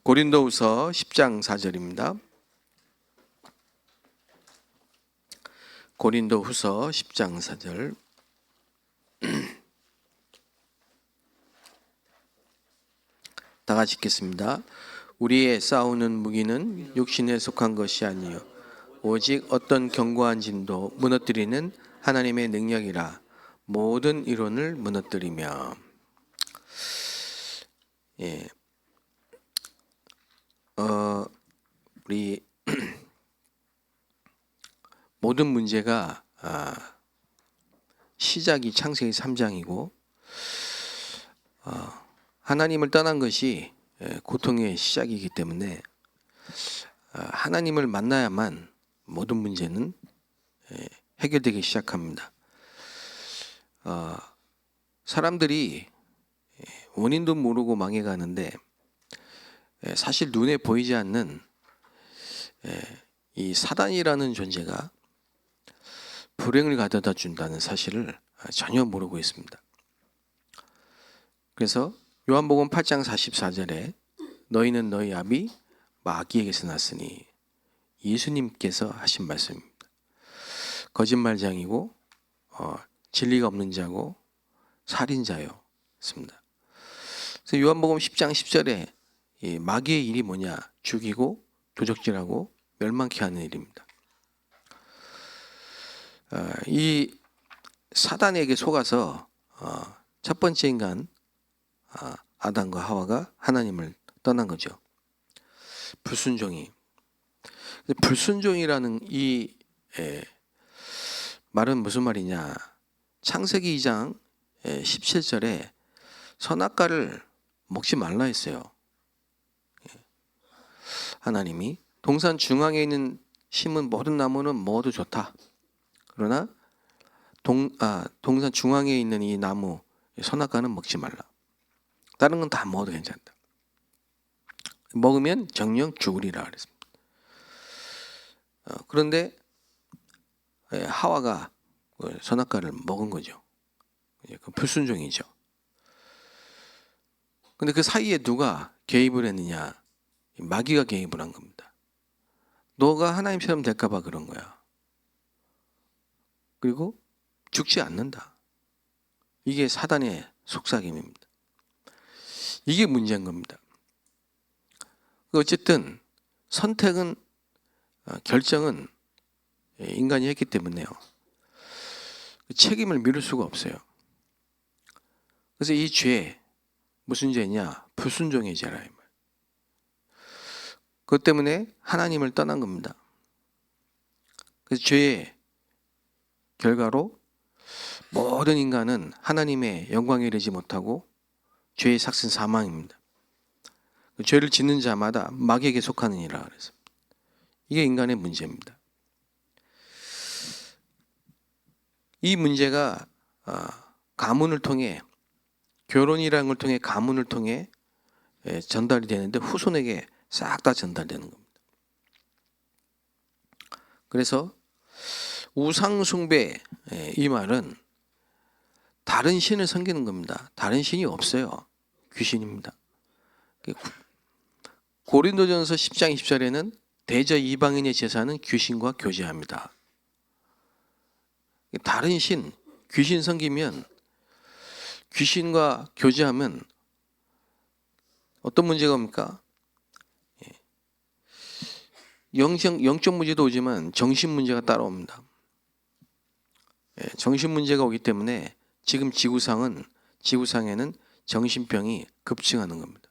고린도후서 10장 4절입니다. 고린도후서 10장 4절. 다 같이 읽겠습니다. 우리의 싸우는 무기는 육신에 속한 것이 아니요 오직 어떤 견고한 진도 무너뜨리는 하나님의 능력이라. 모든 이론을 무너뜨리며. 우리 모든 문제가 시작이 창세기 3장이고 하나님을 떠난 것이 고통의 시작이기 때문에 하나님을 만나야만 모든 문제는 해결되기 시작합니다. 사람들이 원인도 모르고 망해가는데 사실 눈에 보이지 않는 이 사단이라는 존재가 불행을 가져다 준다는 사실을 전혀 모르고 있습니다. 그래서 요한복음 8장 44절에 너희는 너희 아비 마귀에게서 났으니 예수님께서 하신 말씀입니다. 거짓말장이고 진리가 없는 자고 살인자요 습니다. 그래서 요한복음 10장 10절에 이 마귀의 일이 뭐냐? 죽이고 도적질하고 멸망케 하는 일입니다. 이 사단에게 속아서 첫 번째 인간 아담과 하와가 하나님을 떠난 거죠. 불순종이. 불순종이라는 이 말은 무슨 말이냐? 창세기 2장 17절에 선악과를 먹지 말라 했어요. 하나님이 동산 중앙에 있는 심은 모든 나무는 먹어도 좋다. 그러나 동산 중앙에 있는 이 나무 선악과는 먹지 말라. 다른 건 다 먹어도 괜찮다. 먹으면 정령 죽으리라 그랬습니다. 그런데 하와가 선악과를 먹은 거죠. 그 불순종이죠. 근데 그 사이에 누가 개입을 했느냐? 마귀가 개입을 한 겁니다. 너가 하나님처럼 될까 봐 그런 거야. 그리고 죽지 않는다. 이게 사단의 속삭임입니다. 이게 문제인 겁니다. 어쨌든 선택은 결정은 인간이 했기 때문에요. 책임을 미룰 수가 없어요. 그래서 이 죄 무슨 죄냐? 불순종의 죄라. 그것 때문에 하나님을 떠난 겁니다. 그래서 죄의 결과로 모든 인간은 하나님의 영광에 이르지 못하고 죄의 삭은 사망입니다. 죄를 짓는 자마다 마귀에게 속하느니라 그래서 이게 인간의 문제입니다. 이 문제가 가문을 통해 결혼이라는 걸 통해 가문을 통해 전달이 되는데 후손에게 싹 다 전달되는 겁니다. 그래서 우상숭배 이 말은 다른 신을 섬기는 겁니다. 다른 신이 없어요. 귀신입니다. 고린도전서 10장 20절에는 대저 이방인의 제사는 귀신과 교제합니다. 다른 신, 귀신 섬기면 귀신과 교제하면 어떤 문제가 옵니까? 영적 문제도 오지만 정신 문제가 따라옵니다. 정신 문제가 오기 때문에 지금 지구상에는 정신병이 급증하는 겁니다.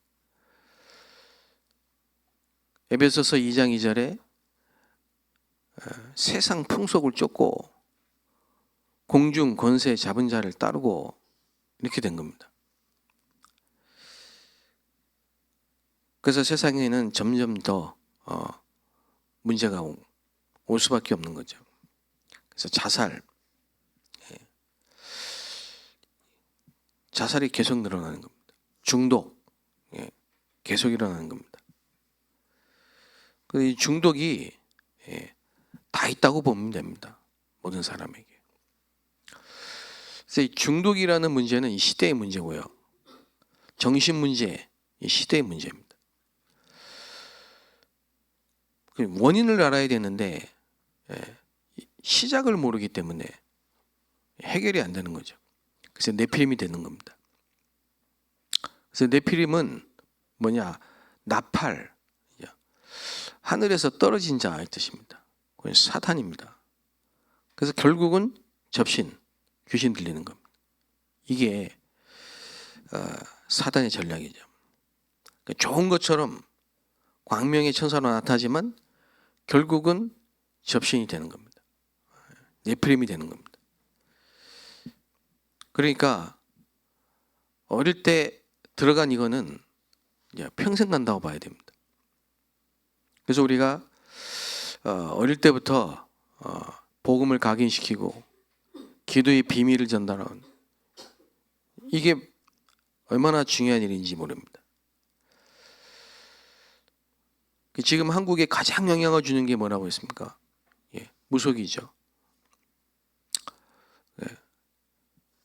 에베소서 2장 2절에 세상 풍속을 쫓고 공중 권세 잡은 자를 따르고 이렇게 된 겁니다. 그래서 세상에는 점점 더 문제가 올 수밖에 없는 거죠. 그래서 자살이 계속 늘어나는 겁니다. 중독 계속 일어나는 겁니다. 이 중독이 다 있다고 보면 됩니다. 모든 사람에게. 그래서 이 중독이라는 문제는 이 시대의 문제고요. 정신 문제, 이 시대의 문제입니다. 원인을 알아야 되는데 시작을 모르기 때문에 해결이 안 되는 거죠. 그래서 네피림이 되는 겁니다. 그래서 네피림은 뭐냐? 나팔, 하늘에서 떨어진 자의 뜻입니다. 그건 사탄입니다. 그래서 결국은 접신, 귀신 들리는 겁니다. 이게 사단의 전략이죠. 좋은 것처럼 광명의 천사로 나타나지만 결국은 접신이 되는 겁니다. 네피림이 되는 겁니다. 그러니까 어릴 때 들어간 이거는 평생 간다고 봐야 됩니다. 그래서 우리가 어릴 때부터 복음을 각인시키고 기도의 비밀을 전달하는 이게 얼마나 중요한 일인지 모릅니다. 지금 한국에 가장 영향을 주는 게 뭐라고 했습니까? 무속이죠.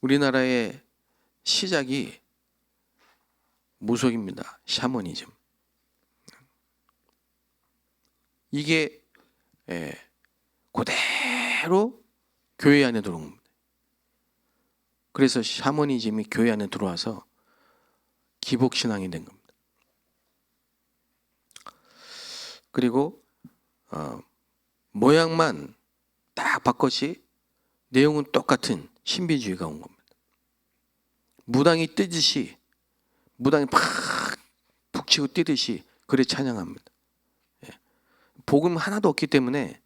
우리나라의 시작이 무속입니다. 샤머니즘. 이게 그대로 교회 안에 들어온 겁니다. 그래서 샤머니즘이 교회 안에 들어와서 기복신앙이 된 겁니다. 그리고 모양만 딱 바꿨지 내용은 똑같은 신비주의가 온 겁니다. 무당이 뜨듯이 무당이 팍 북치고 뛰듯이 그래 찬양합니다. 복음 하나도 없기 때문에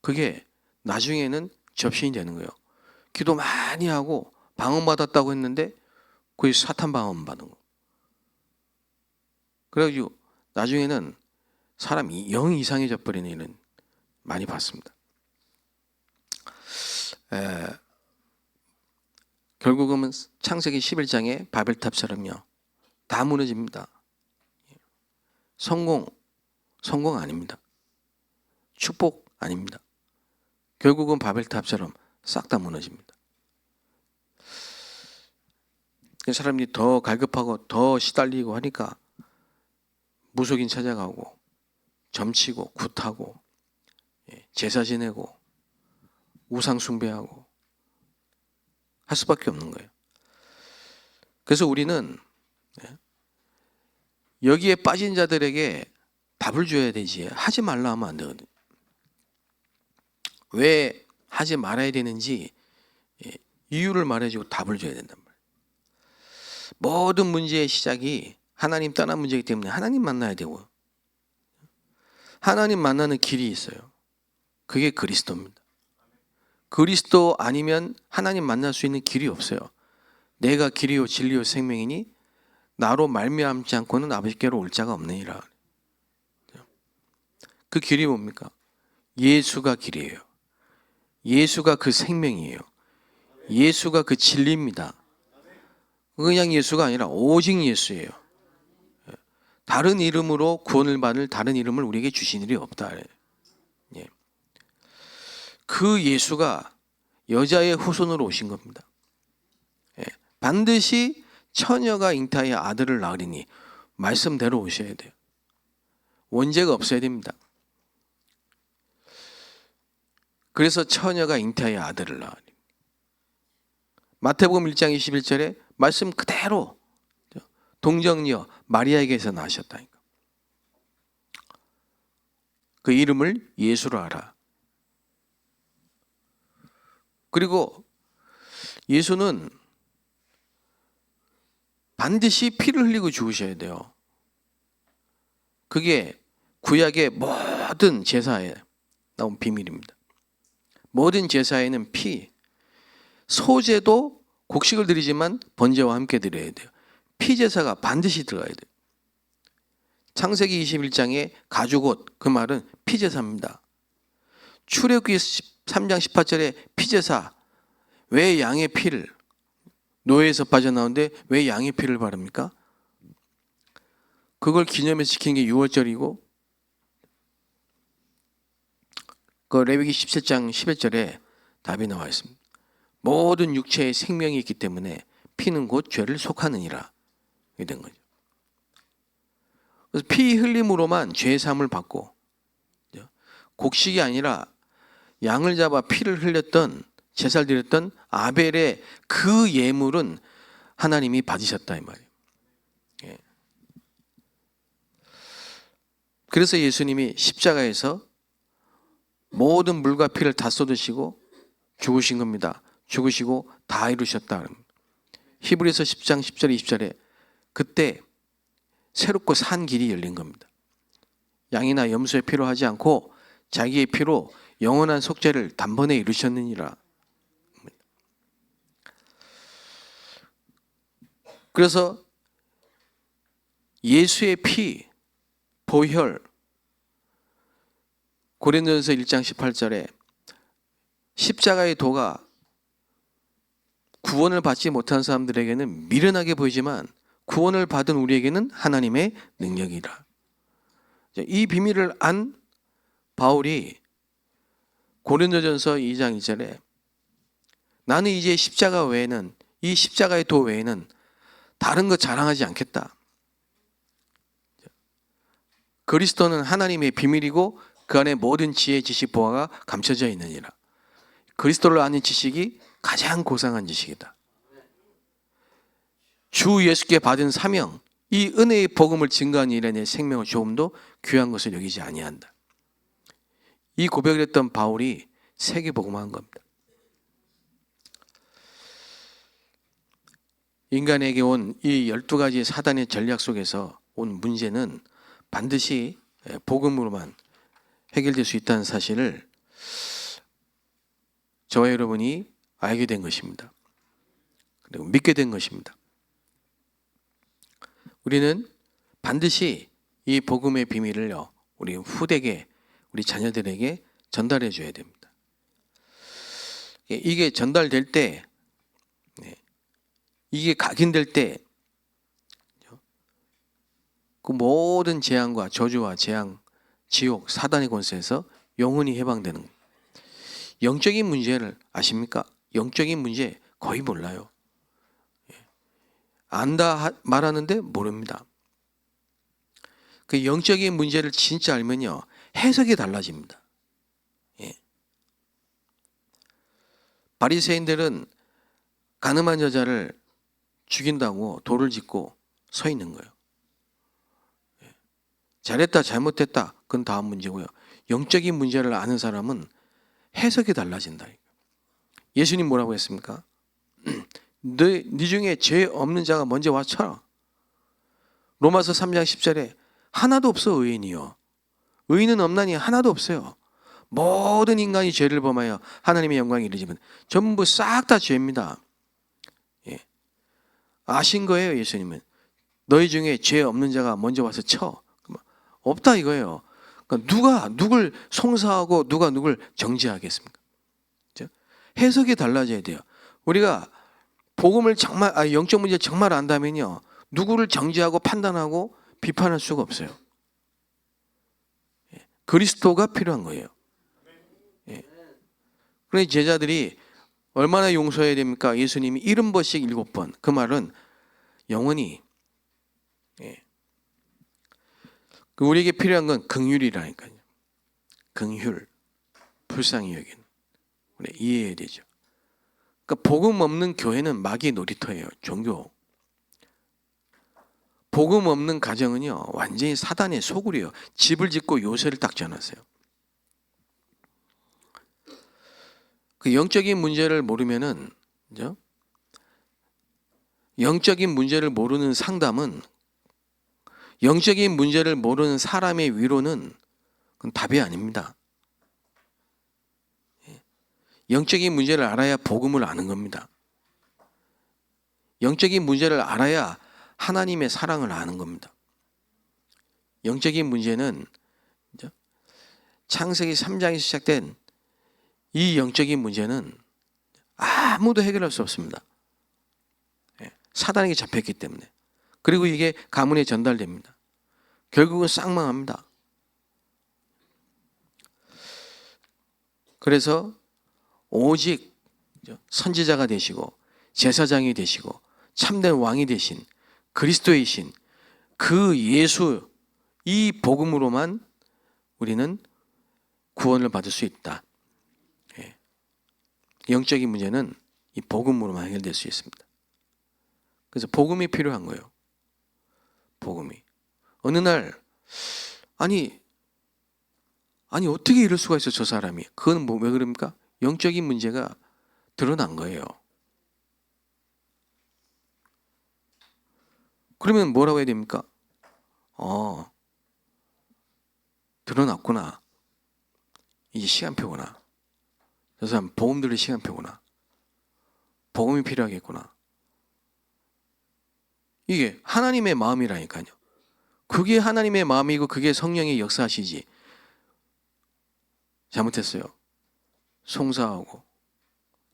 그게 나중에는 접신이 되는 거예요. 기도 많이 하고 방언받았다고 했는데 그게 사탄 방언 받은 거. 그래가지고 나중에는 사람이 영 이상해져 버리는 일은 많이 봤습니다. 결국은 창세기 11장의 바벨탑처럼요. 다 무너집니다. 성공 아닙니다. 축복 아닙니다. 결국은 바벨탑처럼 싹 다 무너집니다. 사람들이 더 갈급하고 더 시달리고 하니까 무속인 찾아가고 점치고 굿하고 제사 지내고 우상 숭배하고 할 수밖에 없는 거예요. 그래서 우리는 여기에 빠진 자들에게 답을 줘야 되지 하지 말라 하면 안 되거든요. 왜 하지 말아야 되는지 이유를 말해주고 답을 줘야 된단 말이에요. 모든 문제의 시작이 하나님 떠난 문제이기 때문에 하나님 만나야 되고 하나님 만나는 길이 있어요. 그게 그리스도입니다. 그리스도 아니면 하나님 만날 수 있는 길이 없어요. 내가 길이요 진리요 생명이니 나로 말미암지 않고는 아버지께로 올 자가 없느니라. 그 길이 뭡니까? 예수가 길이에요. 예수가 그 생명이에요. 예수가 그 진리입니다. 그냥 예수가 아니라 오직 예수예요. 다른 이름으로 구원을 받을 다른 이름을 우리에게 주신 일이 없다. 그 예수가 여자의 후손으로 오신 겁니다. 반드시 처녀가 잉타의 아들을 낳으리니 말씀대로 오셔야 돼요. 원죄가 없어야 됩니다. 그래서 처녀가 잉타의 아들을 낳으리니 마태복음 1장 21절에 말씀 그대로 동정녀 마리아에게서 나셨다니까. 그 이름을 예수로 알아. 그리고 예수는 반드시 피를 흘리고 죽으셔야 돼요. 그게 구약의 모든 제사에 나온 비밀입니다. 모든 제사에는 피, 소제도 곡식을 드리지만 번제와 함께 드려야 돼요. 피제사가 반드시 들어가야 돼요. 창세기 21장의 가죽옷 그 말은 피제사입니다. 출애굽기 3장 18절에 피제사 왜 양의 피를 노예에서 빠져나오는데 왜 양의 피를 바릅니까? 그걸 기념해서 지킨 게 6월절이고 그 레위기 17장 11절에 답이 나와 있습니다. 모든 육체의 생명이 있기 때문에 피는 곧 죄를 속하느니라. 이렇게 된 거죠. 그래서 피 흘림으로만 죄 사함을 받고 곡식이 아니라 양을 잡아 피를 흘렸던, 제사를 드렸던 아벨의 그 예물은 하나님이 받으셨다 이 말이에요. 예. 그래서 예수님이 십자가에서 모든 물과 피를 다 쏟으시고 죽으신 겁니다. 죽으시고 다 이루셨다. 히브리서 10장 10절 20절에 그때 새롭고 산 길이 열린 겁니다. 양이나 염소의 피로 하지 않고 자기의 피로 영원한 속죄를 단번에 이루셨느니라. 그래서 예수의 피, 보혈, 고린도전서 1장 18절에 십자가의 도가 구원을 받지 못한 사람들에게는 미련하게 보이지만 구원을 받은 우리에게는 하나님의 능력이라. 이 비밀을 안 바울이 고린도전서 2장 2절에 나는 이제 십자가 외에는, 이 십자가의 도 외에는 다른 것 자랑하지 않겠다. 그리스도는 하나님의 비밀이고 그 안에 모든 지혜, 지식, 보화가 감춰져 있느니라. 그리스도를 아는 지식이 가장 고상한 지식이다. 주 예수께 받은 사명, 이 은혜의 복음을 증거한 일에 내 생명을 조금도 귀한 것을 여기지 아니한다. 이 고백을 했던 바울이 세계 복음화한 겁니다. 인간에게 온 이 12가지 사단의 전략 속에서 온 문제는 반드시 복음으로만 해결될 수 있다는 사실을 저와 여러분이 알게 된 것입니다. 그리고 믿게 된 것입니다. 우리는 반드시 이 복음의 비밀을요, 우리 후대에, 우리 자녀들에게 전달해 줘야 됩니다. 이게 전달될 때, 이게 각인될 때, 그 모든 재앙과 저주와 재앙, 지옥, 사단의 권세에서 영원히 해방되는 겁니다. 영적인 문제를 아십니까? 영적인 문제 거의 몰라요. 안다 말하는데 모릅니다. 그 영적인 문제를 진짜 알면요, 해석이 달라집니다. 바리새인들은 가늠한 여자를 죽인다고 돌을 짓고 서 있는 거예요. 잘했다 잘못했다 그건 다음 문제고요. 영적인 문제를 아는 사람은 해석이 달라진다. 예수님 뭐라고 했습니까? 네 중에 죄 없는 자가 먼저 와서 쳐라. 로마서 3장 10절에 하나도 없어 의인이요. 의인은 없나니 하나도 없어요. 모든 인간이 죄를 범하여 하나님의 영광에 이르지만 전부 싹 다 죄입니다. 아신 거예요. 예수님은 너희 중에 죄 없는 자가 먼저 와서 쳐. 없다 이거예요. 그러니까 누가 누굴 송사하고 누가 누굴 정죄하겠습니까? 해석이 달라져야 돼요. 우리가 복음을 정말, 영적 문제 정말 안다면요, 누구를 정죄하고 판단하고 비판할 수가 없어요. 그리스도가 필요한 거예요. 그래서 제자들이 얼마나 용서해야 됩니까? 예수님이 70번씩 7번. 그 말은 영원히, 우리에게 필요한 건 긍휼이라니까요. 긍휼, 불쌍히 여기는. 우리 이해해야 되죠. 그러니까 복음 없는 교회는 마귀의 놀이터예요. 종교. 복음 없는 가정은요, 완전히 사단의 소굴이에요. 집을 짓고 요새를 딱 지어놨어요. 그 영적인 문제를 모르면은, 그죠? 영적인 문제를 모르는 상담은, 영적인 문제를 모르는 사람의 위로는 그건 답이 아닙니다. 영적인 문제를 알아야 복음을 아는 겁니다. 영적인 문제를 알아야 하나님의 사랑을 아는 겁니다. 영적인 문제는 창세기 3장에서 시작된 이 영적인 문제는 아무도 해결할 수 없습니다. 사단에게 잡혔기 때문에. 그리고 이게 가문에 전달됩니다. 결국은 쌍망합니다. 그래서 오직 선지자가 되시고 제사장이 되시고 참된 왕이 되신 그리스도이신 그 예수, 이 복음으로만 우리는 구원을 받을 수 있다. 예. 영적인 문제는 이 복음으로만 해결될 수 있습니다. 그래서 복음이 필요한 거예요. 복음이. 어느 날 아니 어떻게 이럴 수가 있어 저 사람이. 그건 왜 그럽니까? 영적인 문제가 드러난 거예요. 그러면 뭐라고 해야 됩니까? 드러났구나. 이제 시간표구나. 저 사람 복음 들을 시간표구나. 복음이 필요하겠구나. 이게 하나님의 마음이라니까요. 그게 하나님의 마음이고 그게 성령의 역사시지. 잘못했어요. 송사하고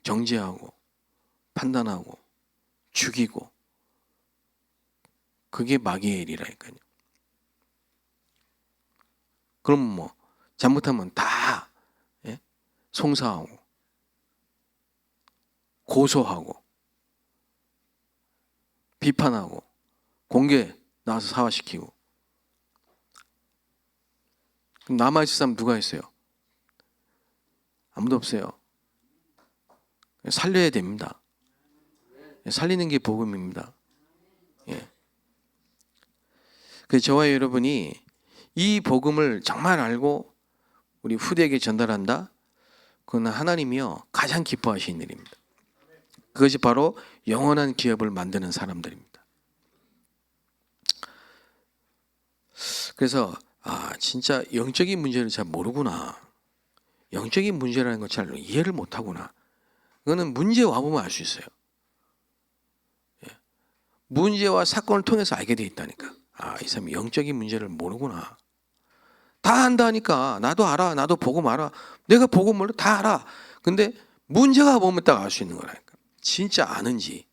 정죄하고 판단하고 죽이고 그게 마귀의 일이라니까요. 그럼 뭐 잘못하면 다 송사하고 고소하고 비판하고 공개 나와서 사화시키고. 그럼 남아있을 사람 누가 있어요? 아무도 없어요. 살려야 됩니다. 살리는 게 복음입니다. 예. 그래서 저와 여러분이 이 복음을 정말 알고 우리 후대에게 전달한다? 그건 하나님이요 가장 기뻐하시는 일입니다. 그것이 바로 영원한 기업을 만드는 사람들입니다. 그래서 진짜 영적인 문제를 잘 모르구나. 영적인 문제라는 걸 잘 이해를 못하구나. 그거는 문제 와보면 알 수 있어요. 문제와 사건을 통해서 알게 돼 있다니까. 이 사람이 영적인 문제를 모르구나. 다 안다니까. 나도 알아. 나도 복음 알아. 내가 복음 몰라. 다 알아. 근데 문제가 보면 딱 알 수 있는 거라니까. 진짜 아는지,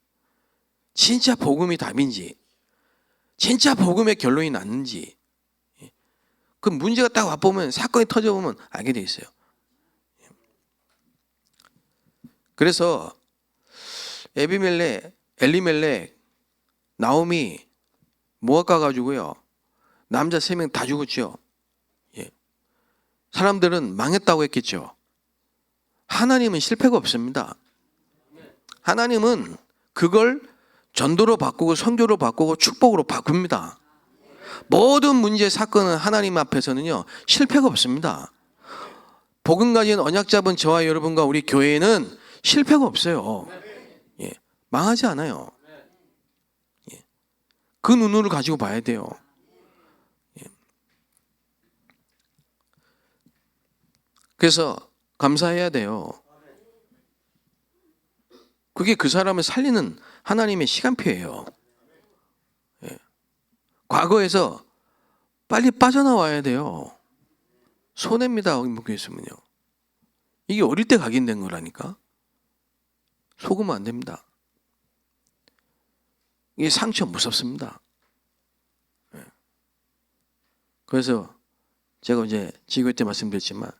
진짜 복음이 답인지, 진짜 복음의 결론이 났는지. 그 문제가 딱 와보면, 사건이 터져보면 알게 돼 있어요. 그래서 엘리멜렉, 나오미 모압 가가지고요. 남자 3명 다 죽었죠. 사람들은 망했다고 했겠죠. 하나님은 실패가 없습니다. 하나님은 그걸 전도로 바꾸고 선교로 바꾸고 축복으로 바꿉니다. 모든 문제 사건은 하나님 앞에서는요 실패가 없습니다. 복음 가진 언약 잡은 저와 여러분과 우리 교회는 실패가 없어요. 망하지 않아요. 그 눈으로 가지고 봐야 돼요. 그래서 감사해야 돼요. 그게 그 사람을 살리는 하나님의 시간표예요. 과거에서 빨리 빠져나와야 돼요. 손해입니다. 묶여 있으면요. 이게 어릴 때 각인된 거라니까. 속으면 안 됩니다. 이게 상처 무섭습니다. 그래서 제가 이제 지교회 때 말씀드렸지만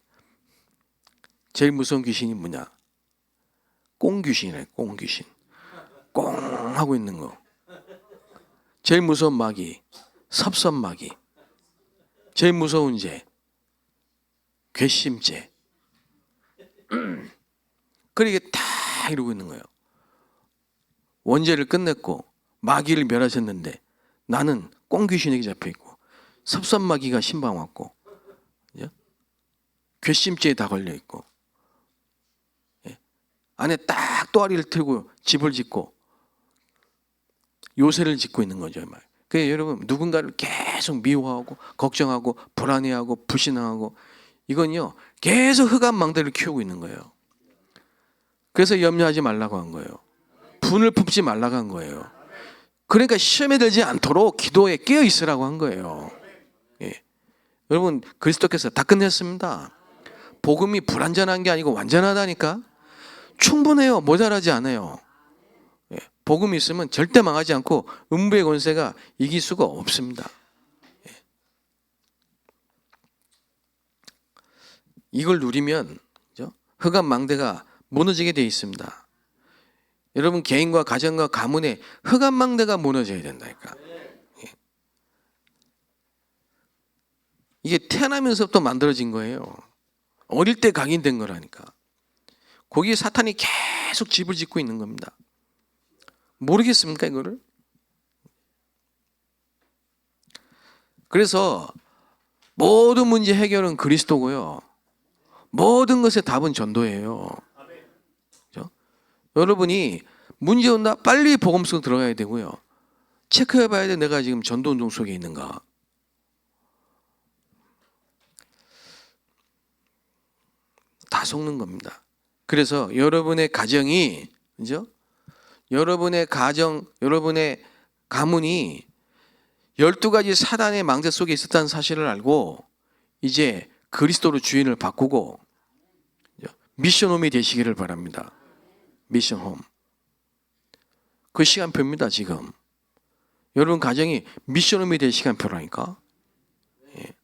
제일 무서운 귀신이 뭐냐? 꽁귀신이래. 꽁귀신. 꽁 하고 있는 거. 제일 무서운 마귀 섭섭마귀. 제일 무서운 죄 괘씸죄. 그러게 다 이러고 있는 거예요. 원죄를 끝냈고 마귀를 멸하셨는데 나는 꽁귀신에게 잡혀있고 섭섭마귀가 신방 왔고 괘씸죄에 다 걸려있고 안에 딱 또아리를 틀고 집을 짓고 요새를 짓고 있는 거죠. 그러니까 여러분 누군가를 계속 미워하고 걱정하고 불안해하고 불신앙하고 이건요 계속 흑암 망대를 키우고 있는 거예요. 그래서 염려하지 말라고 한 거예요. 분을 품지 말라고 한 거예요. 그러니까 시험에 들지 않도록 기도에 깨어 있으라고 한 거예요. 여러분 그리스도께서 다 끝냈습니다. 복음이 불완전한 게 아니고 완전하다니까. 충분해요. 모자라지 않아요. 복음이 있으면 절대 망하지 않고 음부의 권세가 이길 수가 없습니다. 이걸 누리면 흑암 망대가 무너지게 되어 있습니다. 여러분 개인과 가정과 가문에 흑암 망대가 무너져야 된다니까. 이게 태어나면서부터 만들어진 거예요. 어릴 때 각인된 거라니까. 거기에 사탄이 계속 집을 짓고 있는 겁니다. 모르겠습니까, 이거를? 그래서 모든 문제 해결은 그리스도고요. 모든 것의 답은 전도예요. 그렇죠? 여러분이 문제 온다, 빨리 복음 속으로 들어가야 되고요. 체크해 봐야 돼, 내가 지금 전도 운동 속에 있는가. 다 속는 겁니다. 그래서 여러분의 가정이, 그죠? 여러분의 가정, 여러분의 가문이 12가지 사단의 망대 속에 있었다는 사실을 알고 이제 그리스도로 주인을 바꾸고 미션홈이 되시기를 바랍니다. 미션홈. 그 시간표입니다, 지금. 여러분 가정이 미션홈이 될 시간표라니까. 예.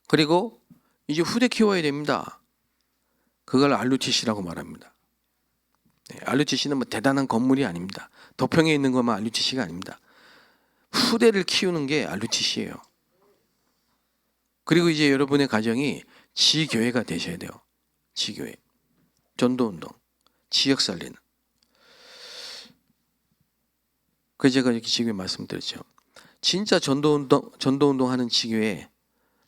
그리고 이제 후대 키워야 됩니다. 그걸 RUTC라고 말합니다. RUTC는 뭐 대단한 건물이 아닙니다. 도평에 있는 것만 RUTC가 아닙니다. 후대를 키우는 게 RUTC예요. 그리고 이제 여러분의 가정이 지교회가 되셔야 돼요. 지교회. 전도운동. 지역 살리는. 그래서 제가 이렇게 지교회 말씀드렸죠. 진짜 전도운동 하는 지교회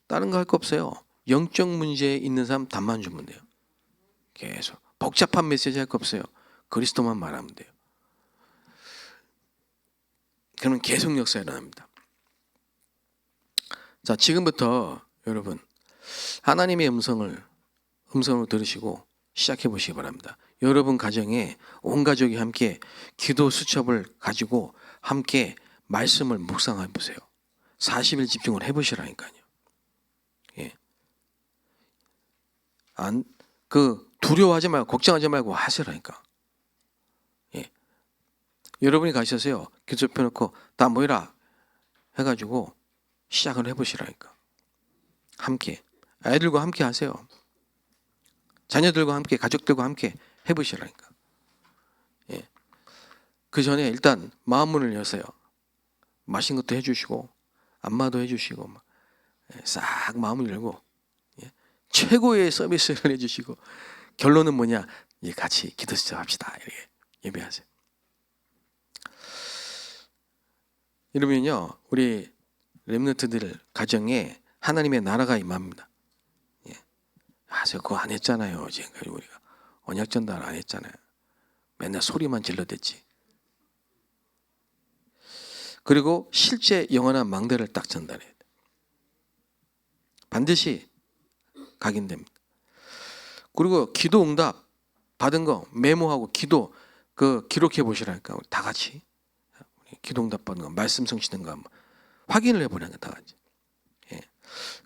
다른 거 할 거 없어요. 영적 문제에 있는 사람 답만 주면 돼요. 계속. 복잡한 메시지 할 거 없어요. 그리스도만 말하면 돼요. 그러면 계속 역사가 일어납니다. 자, 지금부터 여러분 하나님의 음성으로 들으시고 시작해 보시기 바랍니다. 여러분 가정에 온 가족이 함께 기도 수첩을 가지고 함께 말씀을 묵상해 보세요. 40일 집중을 해 보시라니까요. 예. 두려워하지 말고 걱정하지 말고 하시라니까. 예. 여러분이 가셔서요. 기도 펴놓고 다 모이라 해가지고 시작을 해보시라니까. 함께. 아이들과 함께 하세요. 자녀들과 함께, 가족들과 함께 해보시라니까. 예. 그 전에 일단 마음문을 여세요. 맛있는 것도 해주시고 안마도 해주시고 싹 마음을 열고 최고의 서비스를 해주시고 결론은 뭐냐? 같이 기도 시작합시다. 이렇게 예배하세요. 이러면요, 우리 렘넌트들 가정에 하나님의 나라가 임합니다. 저 그거 안 했잖아요. 지금까지 우리가 언약 전달 안 했잖아요. 맨날 소리만 질러댔지. 그리고 실제 영원한 망대를 딱 전달해야 돼. 반드시 각인됩니다. 그리고 기도 응답 받은 거 메모하고 기도 기록해 보시라니까. 우리 다 같이 기도 응답 받은 거, 말씀 성취된 거 확인을 해보라니까 다 같이. 예.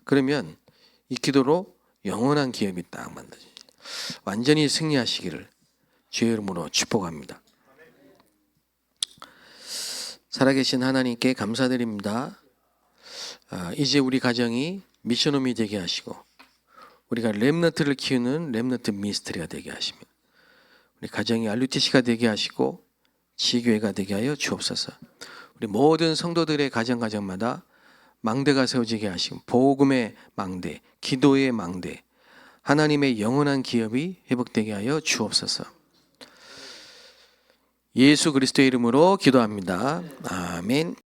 그러면 이 기도로 영원한 기업이 딱 만들어져요. 완전히 승리하시기를 주의 이름으로 축복합니다. 살아계신 하나님께 감사드립니다. 이제 우리 가정이 미션홈이 되게 하시고 우리가 렘넌트를 키우는 렘넌트 미니스트리가 되게 하시며 우리 가정이 RUTC가 되게 하시고 지교회가 되게 하여 주옵소서. 우리 모든 성도들의 가정마다 망대가 세워지게 하시고 복음의 망대, 기도의 망대, 하나님의 영원한 기업이 회복되게 하여 주옵소서. 예수 그리스도의 이름으로 기도합니다. 아멘.